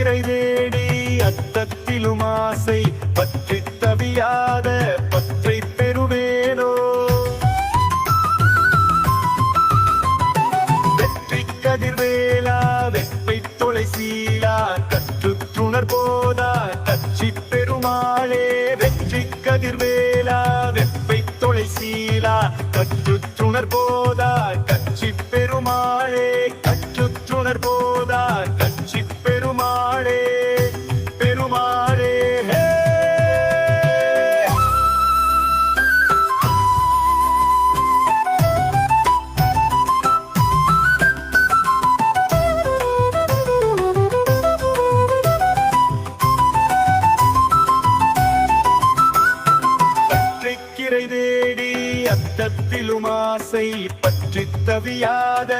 பற்றிக்கிரை தேடி அத்தத்திலும் ஆசை பற்றி தவியாத பற்றை பெறுவேனோ. வெற்றி கதிர்வேலா வெப்பை தொலை சீலா கற்றுத்துணர் போதா கட்சி பெருமாளே. வெற்றி கதிர்வேலா வெப்பை தொலை சீலா கற்றுத்துணர் போதா கட்சி பெருமாளே. கற்றுத்துணர் போதா கட்சி பெருமாளே பெருமாளே. பற்றிக்கிரை தேடி அத்தத்திலும் ஆசை பற்றி தவியாத